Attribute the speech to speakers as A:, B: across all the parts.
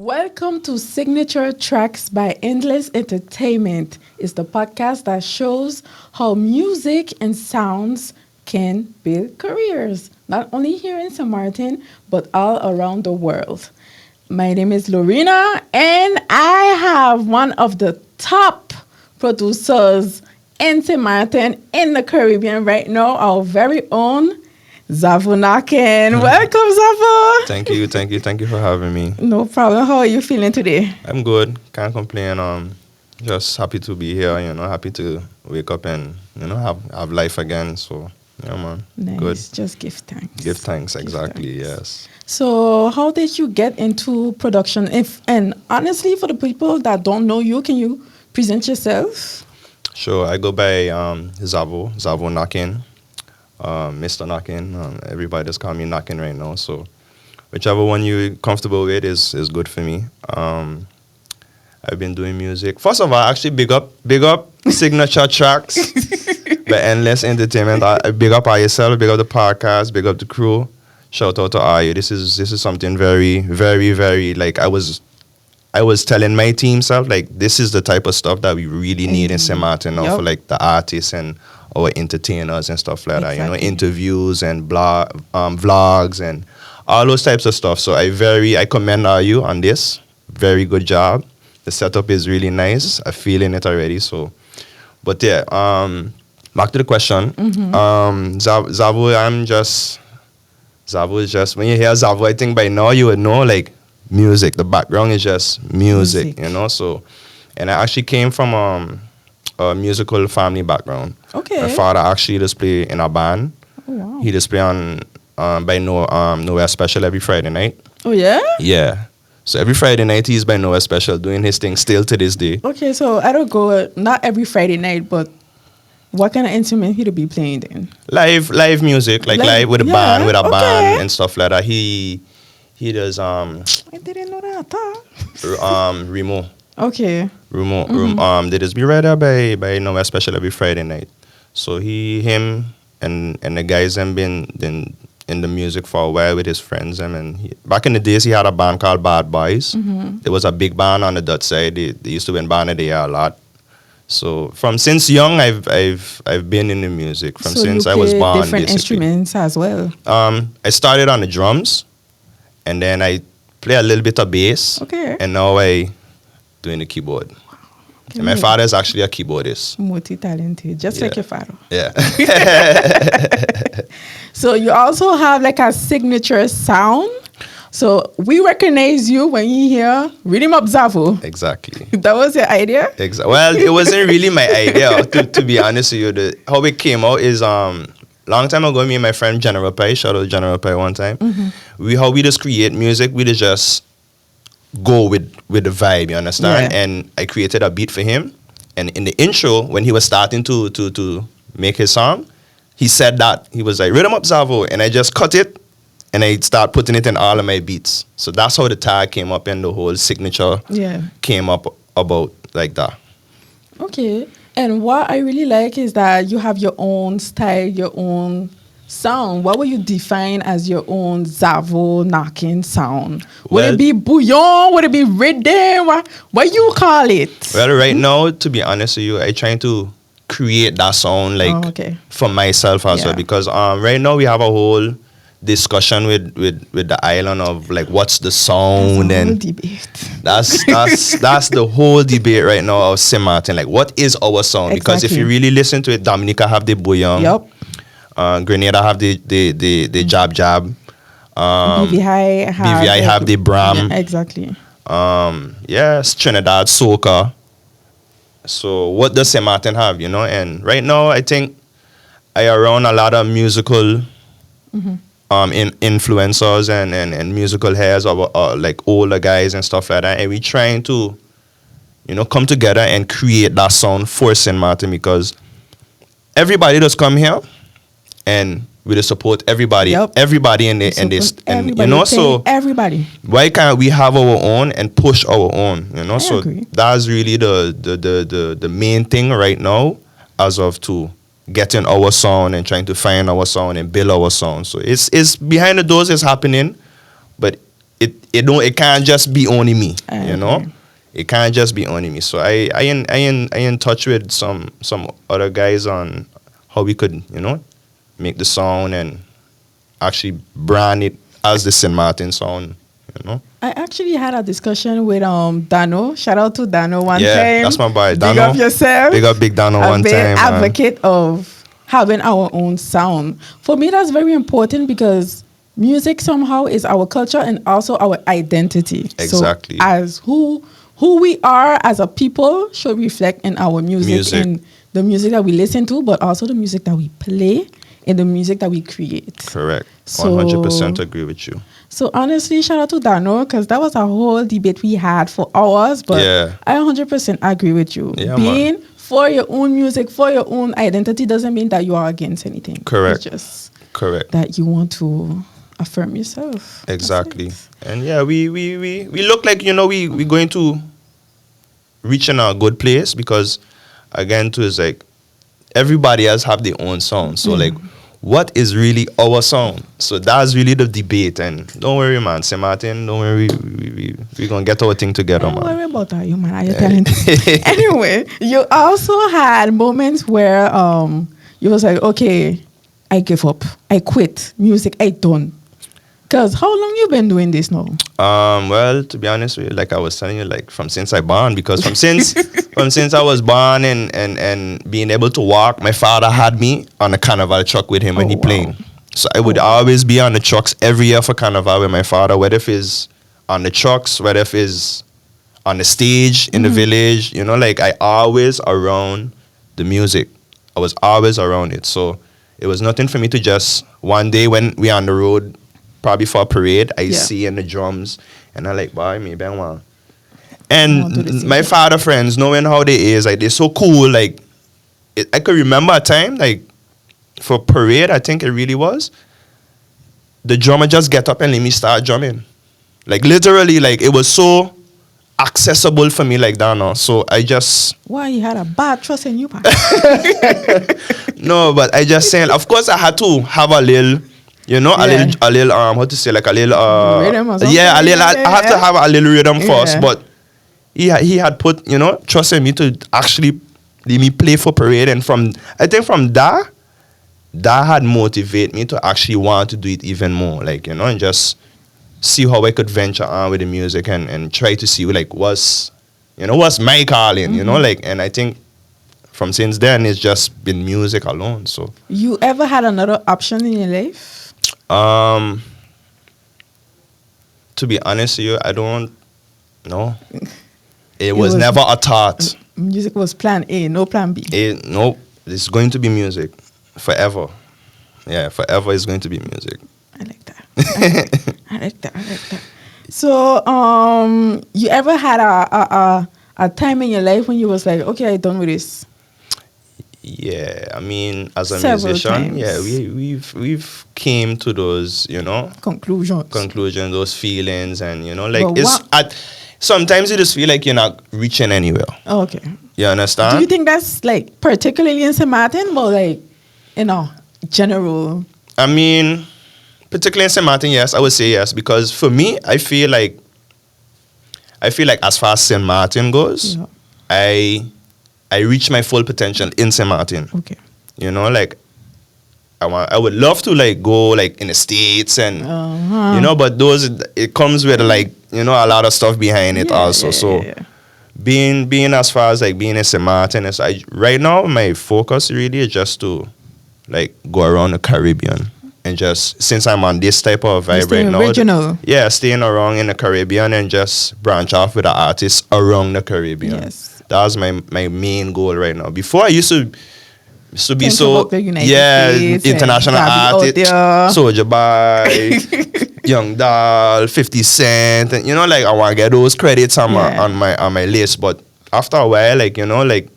A: Welcome to Signature Tracks by Endless Entertainment. It's the podcast that shows how music and sounds can build careers, not only here in Saint-Martin, but all around the world. My name is Laurena, and I have one of the top producers in Saint-Martin in the Caribbean right now, our very own Xavo Naquero. Welcome, Xavo.
B: Thank you for having me.
A: No problem. How are you feeling today?
B: I'm good. Can't complain. Just happy to be here. Happy to wake up and have life again. So yeah, man.
A: Nice.
B: Good.
A: Just give thanks.
B: Give thanks. Exactly. Yes.
A: So, how did you get into production? And honestly, for the people that don't know you, can you present yourself?
B: Sure. I go by Xavo Naquero. Mr. Naquero. Everybody just call me Naquero right now. So whichever one you're comfortable with is good for me. I've been doing music. First of all, actually big up Signature Tracks by Endless Entertainment. I big up yourself, big up the podcast, big up the crew. Shout out to all you. This is something very, very, very, like I was telling my team self, like this is the type of stuff that we really need in Saint-Martin now for like the artists and our entertainers and stuff like that, interviews and vlogs and all those types of stuff. So I commend you on this. Very good job. The setup is really nice. I'm feeling it already. So, but yeah, back to the question. Xavo is just, when you hear Xavo, I think by now you would know like music. The background is just music. So, and I actually came from a musical family background.
A: Okay.
B: My father actually just play in a band.
A: Oh, wow.
B: He just play on by Nowhere Special every Friday night.
A: Oh, yeah?
B: Yeah. So every Friday night he's by Nowhere Special doing his thing still to this day.
A: Okay, so I don't go, not every Friday night, but what kind of instrument he'd be playing then?
B: Live music, like live with a band, and stuff like that. He does
A: I didn't know that.
B: Remo.
A: Okay.
B: Remo. They just be right there by Nowhere Special every Friday night. So him and the guys have been in the music for a while with his friends. Back in the days, he had a band called Bad Boys. There was a big band on the Dutch side. They used to win band of the year a lot. So since young, I've been in the music since I was born.
A: Different instruments as well.
B: I started on the drums, and then I play a little bit of bass.
A: Okay.
B: And now I doing the keyboard. And my father is actually a keyboardist.
A: Multi-talented, just like your father.
B: Yeah.
A: So you also have like a signature sound. So we recognize you when you hear Rhythm Up Xavo.
B: Exactly.
A: That was your idea?
B: Well, it wasn't really my idea, to be honest with you. How it came out is long time ago, me and my friend General Pai, shout out General Pai one time, how we just create music, we just go with the vibe, you understand?
A: Yeah.
B: And I created a beat for him. And in the intro, when he was starting to make his song, he said that. He was like, Rhythm Up Xavo. And I just cut it and I start putting it in all of my beats. So that's how the tag came up and the whole signature came up about like that.
A: Okay. And what I really like is that you have your own style, your own sound. What would you define as your own Xavo Naquero sound? Would it be bouillon? Would it be rhythm? What you call it?
B: Well, right now, to be honest with you, I trying to create that sound for myself as well, because right now we have a whole discussion with the island of like what's the sound, and
A: debate.
B: That's the whole debate right now of Saint-Martin. Like, what is our sound?
A: Exactly.
B: Because if you really listen to it, Dominica have the bouillon.
A: Yep.
B: Grenada have the jab.
A: BVI
B: have the Bram.
A: Yeah, exactly.
B: Yes, Trinidad soca. So what does Saint-Martin have, And right now, I think I around a lot of musical influencers and musical heads of like older guys and stuff like that, and we trying to, come together and create that sound for Saint-Martin, because everybody does come here, and we just support everybody, everybody in this, and so
A: everybody.
B: Why can't we have our own and push our own? So
A: agree.
B: That's really the main thing right now, as of to getting our sound and trying to find our sound and build our sound. So it's behind the doors, it's happening, but it can't just be only me, you know.
A: agree.
B: It can't just be only me. So I in touch with some other guys on how we could, you know, make the sound and actually brand it as the Saint-Martin sound, you know.
A: I actually had a discussion with Dano. Shout out to Dano one
B: Yeah,
A: time.
B: that's my boy.
A: Big
B: Dano.
A: up yourself.
B: Big up Big Dano
A: A
B: one
A: big
B: time. Man.
A: advocate of having our own sound. For me, that's very important because music somehow is our culture and also our identity.
B: Exactly.
A: So as who we are as a people should reflect in our music and the music that we listen to, but also the music that we play and the music that we create.
B: Correct.
A: So-
B: 100% agree with you.
A: So honestly, shout out to Dano because that was a whole debate we had for hours. But
B: Yeah.
A: I 100% agree with you.
B: Yeah,
A: Being for your own music, for your own identity doesn't mean that you are against anything.
B: Correct.
A: It's just
B: Correct.
A: that you want to affirm yourself. That's
B: Exactly.
A: it.
B: And yeah, we look like, you know, we going to reach in a good place because again too is like everybody else have their own sound. So like what is really our sound? So that's really the debate. And don't worry, man, Saint-Martin, don't worry, we gonna get our thing together,
A: Don't
B: man.
A: worry about that, you man. Are you talented? Anyway, you also had moments where you was like, okay, I give up, I quit music, I done. Cause how long you been doing this now?
B: Well, to be honest with you, like I was telling you, like from since I born, because from since I was born and being able to walk, my father had me on a carnival truck with him when
A: Oh,
B: he
A: wow.
B: playing. So I would always be on the trucks every year for carnival with my father, whether if it's on the trucks, whether if it's on the stage in the village, you know, like I always around the music. I was always around it. So it was nothing for me to just one day when we on the road, probably for a parade, I see in the drums and I like, boy, maybe I want.
A: I want to do the
B: And
A: same
B: my
A: thing.
B: father friends, knowing how they is, like they're so cool. Like I could remember a time, like for parade, I think it really was. The drummer just get up and let me start drumming. Like literally, like it was so accessible for me like that now. So I just
A: Why you had a bad trust in you, man?
B: no, but I just saying. Of course, I had to have a little, you know,
A: Yeah.
B: a little how to say, like a little
A: Rhythm or something?
B: yeah, a little. I have to
A: Yeah.
B: have a little rhythm first,
A: Yeah.
B: but he had put, you know, trust in me to actually let me play for parade, and I think from that had motivated me to actually want to do it even more, like, you know, and just see how I could venture on with the music and try to see like what's my calling, you know, like, and I think from since then it's just been music alone. So
A: You ever had another option in your life?
B: to be honest with you, I don't know. It
A: was-
B: was never a thought.
A: Music was plan A, no plan B.
B: Nope, it's going to be music forever. Yeah, forever is going to be music.
A: I like that. I like that. So, you ever had a time in your life when you was like, okay, I'm done with this?
B: Yeah, I mean, as a
A: Several
B: musician,
A: times.
B: yeah, we've came to those, you know,
A: Conclusions.
B: conclusions, those feelings, and you know, like
A: But
B: it's sometimes you just feel like you're not reaching anywhere.
A: Okay.
B: You understand?
A: Do you think that's like particularly in Saint-Martin, or like, you know, general?
B: I mean, particularly in Saint-Martin, yes, I would say yes, because for me, I feel like as far as Saint-Martin goes,
A: Yeah.
B: I reach my full potential in Saint-Martin.
A: Okay.
B: You know, like I would love to like go like in the States and you know, but it comes with like, you know, a lot of stuff behind it also. So being as far as like being in Saint-Martin, right now my focus really is just to like go around the Caribbean and just, since I'm on this type of vibe right now,
A: original.
B: yeah, staying around in the Caribbean and just branch off with the artists around the Caribbean.
A: Yes.
B: That's my main goal right now. Before I used to be
A: Think
B: so
A: about the United States and
B: international
A: gotta be out
B: artist,
A: there.
B: Soulja Boy, Young Doll, 50 Cent, and you know, like I want to get those credits on my list. But after a while, like, you know, like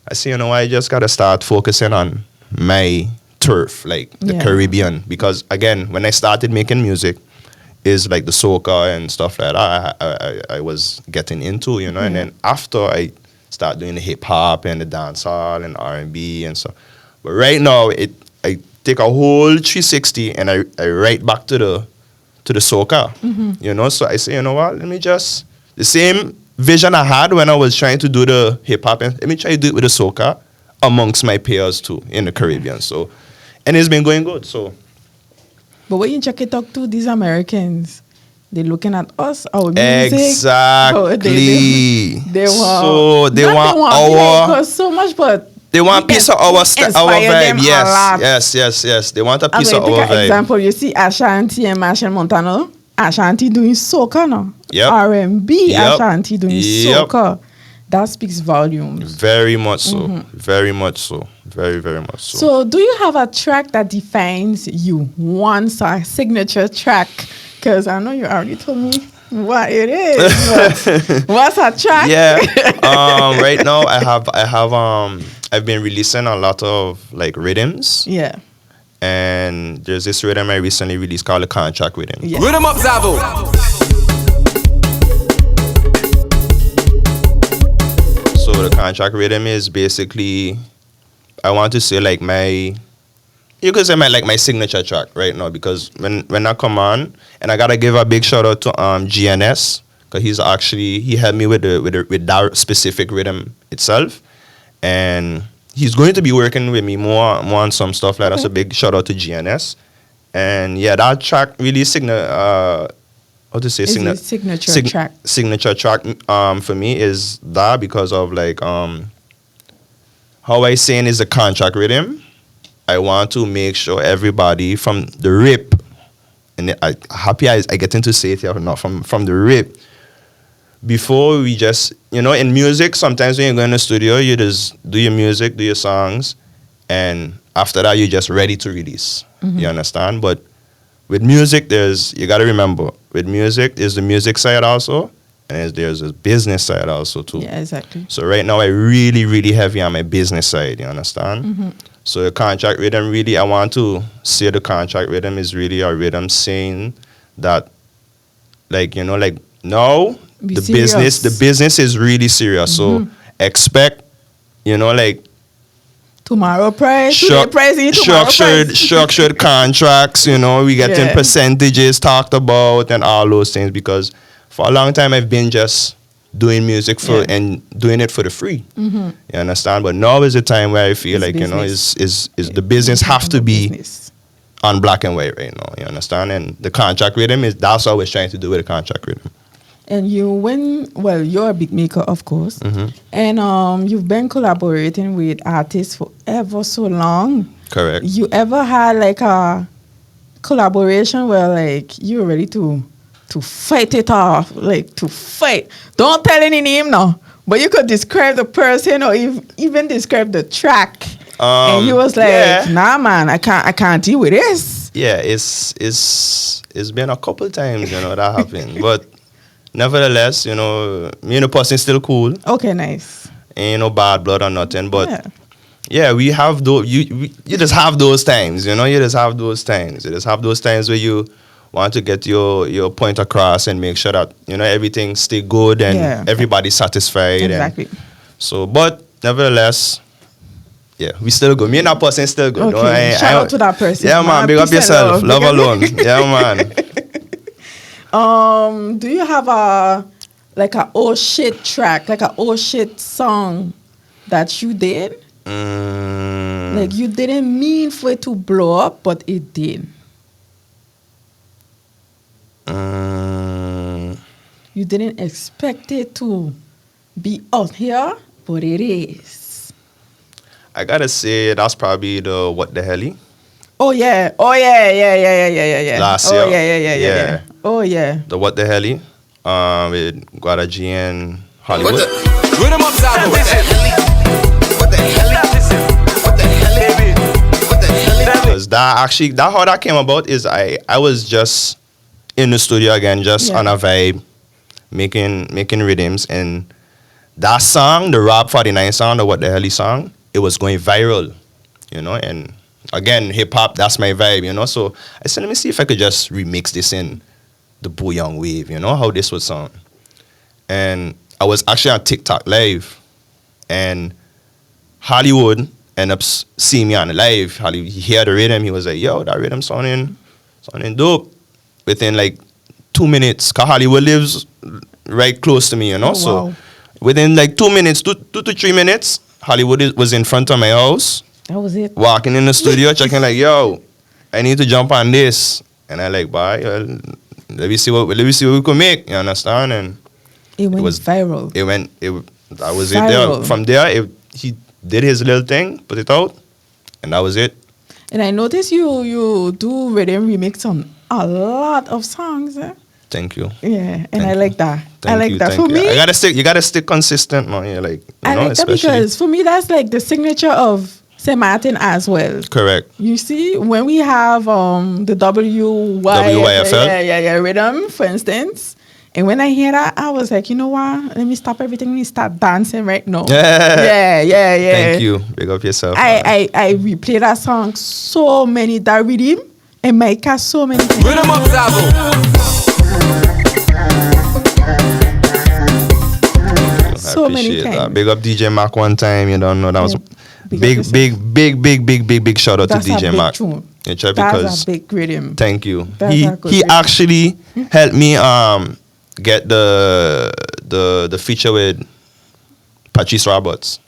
B: I say, you know, I just gotta start focusing on my turf, like the Caribbean, because again, when I started making music, is like the soca and stuff like that I was getting into, you know, and then after I start doing the hip hop and the dancehall and R&B and stuff. But right now I take a whole 360 and I right back to to the soca, you know. So I say, you know what? Let me just the same vision I had when I was trying to do the hip hop, and let me try to do it with the soca amongst my peers too in the Caribbean. So, and it's been going good. So,
A: but when you check it out to these Americans, they're looking at us, our music.
B: Exactly.
A: They want.
B: So they want our.
A: So much, but
B: they want a piece of our vibe.
A: Yes.
B: Yes. They want a piece of our vibe.
A: For example, you see Ashanti and Machel Montano. Ashanti doing soca now.
B: Yep.
A: R&B.
B: Yep.
A: Ashanti doing soca. That speaks volumes.
B: Very much so. Very much so. Very, very much so.
A: So, do you have a track that defines you? One signature track? Because I know you already told me what it is. What's a track?
B: Yeah. Right now, I've been releasing a lot of like rhythms.
A: Yeah.
B: And there's this rhythm I recently released called the contract rhythm.
A: Yeah.
C: Rhythm up, Xavo.
B: So the contract rhythm is basically, I want to say like you could say my signature track right now, because when I come on, and I gotta give a big shout out to GNS, because he helped me with that specific rhythm itself, and he's going to be working with me more on some stuff like that. So big shout out to GNS, and yeah, that track really signature track. Signature track for me is that, because of like how I saying is the contract rhythm. I want to make sure everybody from the rip, and I get into say it here, not from the rip. Before we just, in music, sometimes when you go in the studio, you just do your music, do your songs, and after that, you're just ready to release. You understand? But with music, you got to remember, with music, there's the music side also, and there's a business side also too.
A: Yeah, exactly.
B: So right now, I really, really heavy on my business side, you understand? So the contract rhythm, really, I want to say the contract rhythm is really a rhythm saying that, now the business is really serious. So expect,
A: tomorrow price,
B: structured contracts. We getting percentages talked about and all those things, because for a long time I've been just doing music and doing it for the free. You understand? But now is the time where I feel is the business have to be on black and white right now. You understand? And the contract rhythm that's what I was trying to do with the contract rhythm.
A: And you're a beat maker, of course, and you've been collaborating with artists for ever so long.
B: Correct.
A: You ever had like a collaboration where like you're ready to fight it off, like to fight? Don't tell any name now, but you could describe the person or even describe the track. And you was like, nah, man, I can't deal with this.
B: Yeah, it's been a couple times, that happened, but. Nevertheless, me and the person still cool.
A: Okay, nice.
B: Ain't no bad blood or nothing, but yeah, we have those. You just have those times, You just have those times. You just have those times where you want to get your point across and make sure that everything stay good and everybody's satisfied.
A: Exactly.
B: But nevertheless, yeah, we still good. Me and that person still good.
A: Okay. Shout out to that person.
B: Yeah, man. Big up yourself. Love alone. Yeah, man.
A: Do you have a oh shit track, like a oh shit song that you did? Like you didn't mean for it to blow up, but it did. You didn't expect it to be out here, but it is.
B: I gotta say that's probably the What the Helly.
A: Oh yeah.
B: Last year.
A: Yeah. Oh yeah.
B: The What the Helly, with Guada G and Hollywood.
C: Rhythm up, Xavo.
D: What the hell, baby? What the hell?
B: Because that how that came about is I was just in the studio again, just on a vibe, making rhythms, and that song, the Rob 49 song, the What the Helly song, it was going viral, and again, hip hop, that's my vibe, So I said, let me see if I could just remix this in the Bouillon wave, how this would sound. And I was actually on TikTok live, and Hollywood ended up seeing me on the live. He heard the rhythm, he was like, yo, that rhythm sounding dope. within like 2 minutes. Cause Hollywood lives right close to me, you know.
A: Oh,
B: So
A: wow.
B: within like 2 minutes, 2 to 3 minutes, Hollywood was in front of my house,
A: That was it.
B: walking in the studio, checking like, yo, I need to jump on this, and I like, bye. Let me see what we could make. You understand? And
A: It went
B: was-
A: viral.
B: that was it. There.
A: Viral.
B: From there, he did his little thing, put it out, and that was it.
A: And I noticed you do rhythm remix on a lot of songs. Eh?
B: Thank you.
A: Yeah, and
B: Thank
A: I
B: you.
A: like that. I
B: Thank
A: like
B: you,
A: that.
B: thank
A: For
B: you.
A: me,
B: You gotta stick consistent, man. Yeah, like
A: I like that
B: especially-
A: because for me that's like the signature of Saint-Martin as well.
B: correct.
A: You see, when we have the
B: WYFL?
A: yeah, rhythm, for instance, and when I hear that, I was like, you know what? Let me stop everything and start dancing right now. Yeah.
B: Thank you. Big up yourself. man.
A: I replay that song so many, that rhythm, and my car so many times.
C: Rhythm up, Xavo.
A: So many
B: appreciate that.
A: times.
B: Big up DJ Mac one time. You don't know that was
A: Yeah. Big up
B: big,
A: yourself.
B: big shout out
A: That's
B: to
A: a
B: DJ
A: big
B: Mac.
A: tune.
B: You try
A: That's
B: because
A: a big rhythm.
B: thank you.
A: That's
B: He
A: a good
B: he
A: rhythm.
B: actually helped me get the feature with Patrice Roberts.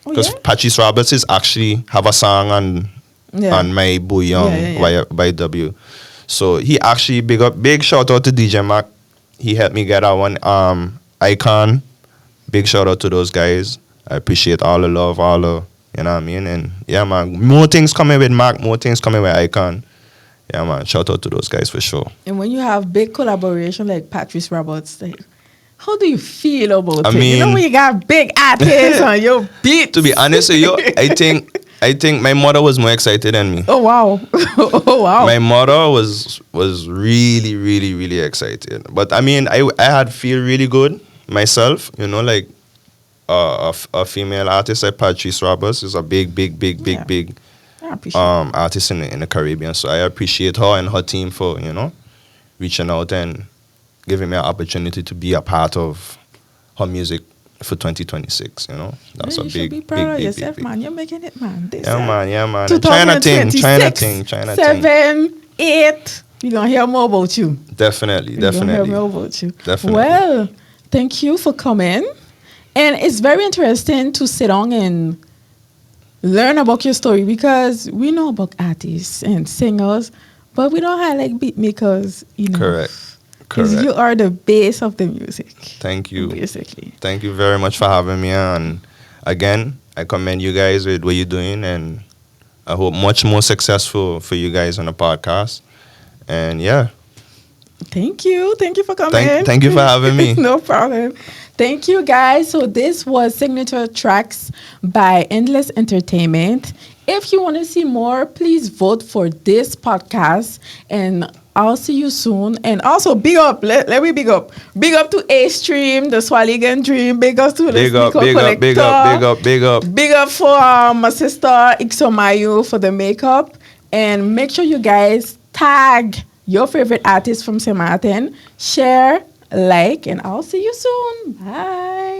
A: Oh,
B: Because
A: yeah?
B: Patrice Roberts is actually have a song on my Bouillon
A: Yeah.
B: by W. So he actually big shout out to DJ Mac. He helped me get that one. Icon, big shout out to those guys. I appreciate all the love, all the, you know what I mean? And yeah, man, more things coming with Mac, more things coming with Icon. Yeah, man, shout out to those guys for sure.
A: And when you have big collaboration like Patrice Roberts, like, how do you feel about
B: I
A: it? You know
B: mean-
A: when you got big artists on your beat.
B: To be honest with you, I think my mother was more excited than me.
A: Oh wow. Oh wow.
B: My mother was really, really, really excited. But I mean, I had feel really good myself. You know, like a female artist like Patrice Roberts is a big
A: Yeah. I appreciate
B: artist in the Caribbean. So I appreciate her and her team for reaching out and giving me an opportunity to be a part of her music for 2026. You know, that's
A: you
B: a
A: should
B: big,
A: be
B: big,
A: proud of
B: big,
A: yourself,
B: big,
A: man. You're making it, man. This,
B: Yeah, man. China
A: 2026,
B: thing.
A: 7, 8. We're going to hear more about you.
B: Definitely.
A: We're going to hear more about you.
B: Definitely.
A: Well, thank you for coming. And it's very interesting to sit down and learn about your story because we know about artists and singers, but we don't have like beat makers,
B: Correct.
A: 'Cause you are the base of the music.
B: Thank you.
A: Basically.
B: Thank you very much for having me. And again, I commend you guys with what you're doing, and I hope much more successful for you guys on the podcast. And yeah,
A: Thank you. Thank you for coming.
B: thank you for having me.
A: No problem. Thank you, guys. So this was Signature Tracks by Endless Entertainment. If you want to see more, please vote for this podcast. And I'll see you soon. And also, big up. Let me big up. Big up to A-Stream, the Swaligan Dream. Big up to the
B: big up,
A: Sneaker
B: big up, big
A: Collector.
B: up, big up, big up.
A: Big up for my sister Ixomayu for the makeup. And make sure you guys tag your favorite artist from Saint-Martin. Share, like, and I'll see you soon. Bye.